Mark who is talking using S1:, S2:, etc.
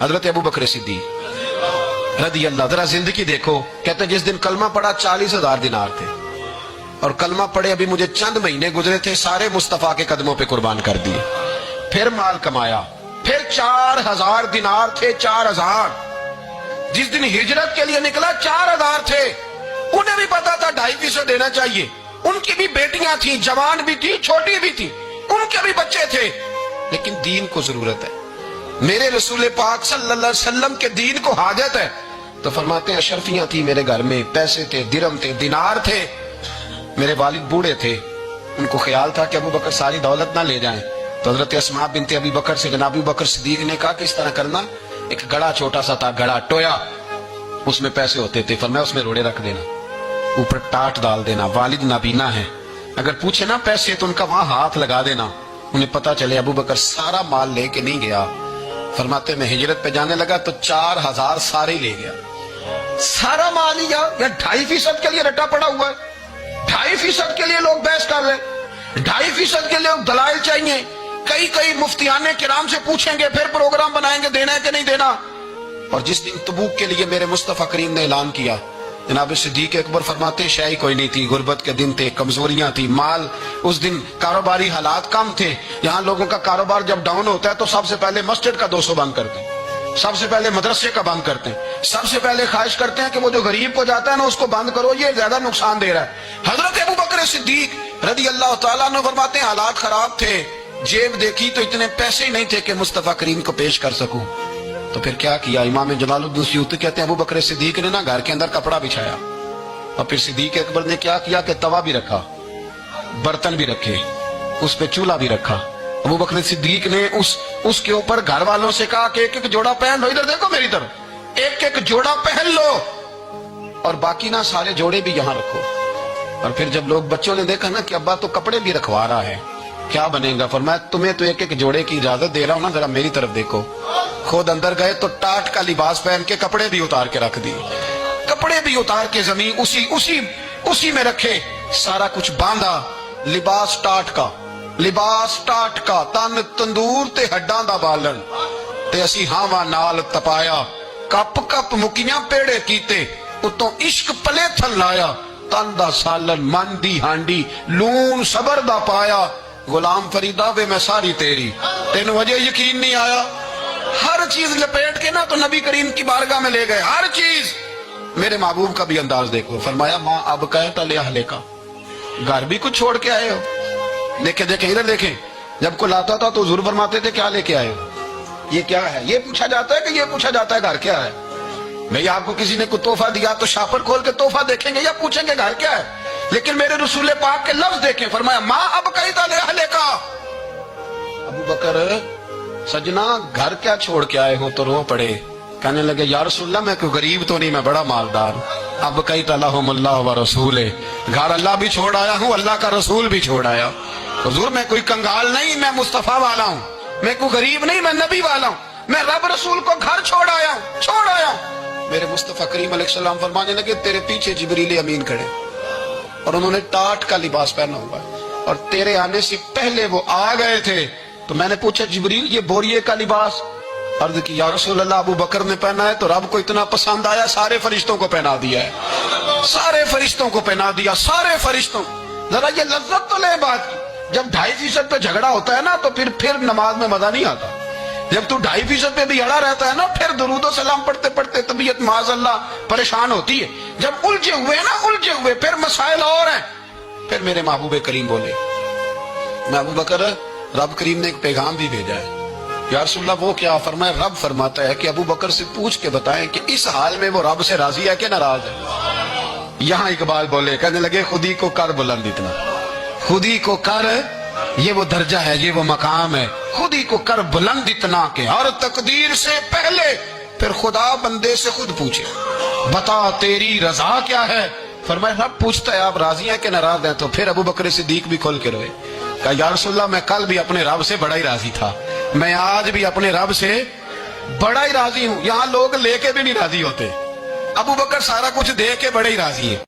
S1: حضرت ابو بکر صدیق رضی اللہ, ذرا زندگی دیکھو. کہتے ہیں جس دن کلمہ پڑا 40,000 دینار تھے, اور کلمہ پڑے ابھی مجھے چند مہینے گزرے تھے, سارے مصطفیٰ کے قدموں پہ قربان کر دیے. پھر مال کمایا, پھر 4,000 دینار تھے, 4,000. جس دن ہجرت کے لیے نکلا 4,000 تھے. انہیں بھی پتا تھا 2.5% دینا چاہیے. ان کی بھی بیٹیاں تھیں, جوان بھی تھی, چھوٹی بھی تھی, ان کے بھی بچے تھے, لیکن دین کو ضرورت ہے. میرے رسول پاک صلی اللہ علیہ وسلم کے دین کو حاجت ہے. تو فرماتے ہیں اشرفیاں تھی میرے گھر میں, پیسے تھے, درہم تھے, دینار تھے. میرے والد بوڑھے تھے, ان کو خیال تھا کہ ابو بکر ساری دولت نہ لے جائیں. تو حضرت اسماء بنت ابی بکر سے جناب ابو بکر صدیق نے کہا کہ اس طرح کرنا, ایک گڑا چھوٹا سا تھا, گڑا ٹویا, اس میں پیسے ہوتے تھے. فرمایا اس میں روڑے رکھ دینا, اوپر ٹاٹ ڈال دینا. والد نابینا ہے, اگر پوچھے نا پیسے تو ان کا وہاں ہاتھ لگا دینا, انہیں پتا چلے ابو بکر سارا مال لے کے نہیں گیا. فرماتے میں ہجرت پہ جانے لگا تو 4,000 سارے لے گیا. سارا مال لیا, یا 2.5% کے لیے رٹا پڑا ہوا ہے. 2.5% کے لیے لوگ بحث کر رہے, 2.5% کے لیے دلائل چاہیے. کئی مفتیان کرام سے پوچھیں گے, پھر پروگرام بنائیں گے دینا ہے کہ نہیں دینا. اور جس دن تبوک کے لیے میرے مصطفیٰ کریم نے اعلان کیا, جناب صدیق اکبر فرماتے ہیں شے کوئی نہیں تھی, غربت کے دن تھے, کمزوریاں تھی, مال اس دن کاروباری حالات کم تھے. یہاں لوگوں کا کاروبار جب ڈاؤن ہوتا ہے تو سب سے پہلے مسجد کا 200 بند کرتے ہیں, سب سے پہلے مدرسے کا بند کرتے ہیں, سب سے پہلے خواہش کرتے ہیں کہ وہ جو غریب کو جاتا ہے نا اس کو بند کرو, یہ زیادہ نقصان دے رہا ہے. حضرت ابو بکر صدیق رضی اللہ تعالیٰ عنہ فرماتے ہیں حالات خراب تھے, جیب دیکھی تو اتنے پیسے ہی نہیں تھے کہ مصطفیٰ کریم کو پیش کر سکوں. تو پھر کیا کیا, امام جلال الدین سیوطی کہتے ہیں ابو بکر صدیق نے نا گھر کے اندر کپڑا بچھایا, اور پھر صدیق اکبر نے کیا کیا کہ توا بھی رکھا, برتن بھی رکھے, اس پہ چولہا بھی رکھا. ابو بکر صدیق نے اس کے اوپر گھر والوں سے کہا کہ ایک جوڑا پہن لو, ادھر دیکھو میری طرف, ایک جوڑا پہن لو, اور باقی نا سارے جوڑے بھی یہاں رکھو. اور پھر جب لوگ بچوں نے دیکھا نا کہ ابا تو کپڑے بھی رکھوا رہا ہے, کیا بنے گا, فرمایا تمہیں تو ایک جوڑے کی اجازت دے رہا ہوں نا, ذرا میری طرف دیکھو. خود اندر گئے تو ٹاٹ کا لباس پہن کے کپڑے بھی اتار کے رکھ دی, کپڑے بھی اتار کے زمین اسی میں رکھے, سارا کچھ باندھا. لباس ٹاٹ کا, تن تندور تے ہڈاں دا بالن, تے اسی ہاواں نال تپایا, کپ کپ مکیاں پیڑے کیتے, اتوں عشق پلے تھل لایا, تن دا سالن من دی ہانڈی, لون صبر دا پایا, غلام فریدہ وے میں ساری تیری, تین وجہ یقین نہیں آیا. ہر چیز لپیٹ کے نا تو نبی کریم کی بارگاہ میں لے گئے, ہر چیز. میرے محبوب کا بھی انداز دیکھو, فرمایا ماں اب کہتا لے اہلے کا, گھر بھی کچھ چھوڑ کے آئے ہو. دیکھیں ادھر دیکھیں, جب کوئی لاتا تھا تو حضور فرماتے تھے کیا لے کے آئے ہو, یہ کیا ہے, یہ پوچھا جاتا ہے کہ یہ پوچھا جاتا ہے گھر کیا ہے. بھئی آپ کو کسی نے کوئی تحفہ دیا تو شاپر کھول کے تحفہ دیکھیں گے یا پوچھیں گے گھر کیا ہے. لیکن میرے رسول پاک کے لفظ دیکھیں, فرمایا ماں اب کہتا لے اہلے کا. ابو بکر سجنا گھر کیا چھوڑ کے آئے ہو, تو رو پڑے, کہنے لگے یا رسول اللہ میں کوئی غریب تو نہیں, میں بڑا مالدار. اب کہتا لہم اللہ و رسولہ, گھر اللہ بھی چھوڑ آیا ہوں, اللہ کا رسول بھی چھوڑ آیا. حضور میں کوئی کنگال نہیں, میں مصطفیٰ والا ہوں, میں کوئی غریب نہیں, میں نبی والا ہوں, میں رب رسول کو گھر چھوڑ آیا ہوں. میرے مصطفیٰ کریم علیہ السلام فرمانے لگے تیرے پیچھے جبریل امین کھڑے, اور انہوں نے ٹاٹ کا لباس پہنا ہوا ہے, اور تیرے آنے سے پہلے وہ آ گئے تھے. تو میں نے پوچھا جبریل یہ بوریے کا لباس, عرض کی یا رسول اللہ ابو بکر نے پہنا ہے تو رب کو اتنا پسند آیا سارے فرشتوں کو پہنا دیا ہے, سارے فرشتوں کو پہنا دیا, سارے فرشتوں. ذرا یہ لذت تو لے بات کی, جب 2.5% پہ جھگڑا ہوتا ہے نا تو پھر نماز میں مزہ نہیں آتا. جب تو 2.5% پہ بھی اڑا رہتا ہے نا, پھر درود و سلام پڑھتے پڑھتے طبیعت معاذ اللہ پریشان ہوتی ہے. جب الجھے ہوئے پھر مسائل اور ہیں. پھر میرے محبوب کریم بولے, میں ابو بکر رب کریم نے ایک پیغام بھی بھیجا ہے. یا رسول اللہ وہ کیا, فرمایا رب فرماتا ہے کہ ابو بکر سے پوچھ کے بتائیں کہ اس حال میں وہ رب سے راضی ہے کہ ناراض ہے. یہاں اقبال بولے, کہنے لگے خودی کو کر بلند اتنا, خودی کو کر, یہ وہ درجہ ہے, یہ وہ مقام ہے, خودی کو کر بلند اتنا کہ ہر تقدیر سے پہلے پھر خدا بندے سے خود پوچھے بتا تیری رضا کیا ہے. فرمایا رب پوچھتا ہے آپ راضی ہیں کہ ناراض ہیں. تو پھر ابو بکر صدیق بھی کھول کے روئے, کہا یا رسول اللہ میں کل بھی اپنے رب سے بڑا ہی راضی تھا, میں آج بھی اپنے رب سے بڑا ہی راضی ہوں. یہاں لوگ لے کے بھی نہیں راضی ہوتے, ابو بکر سارا کچھ دے کے بڑے ہی راضی ہے.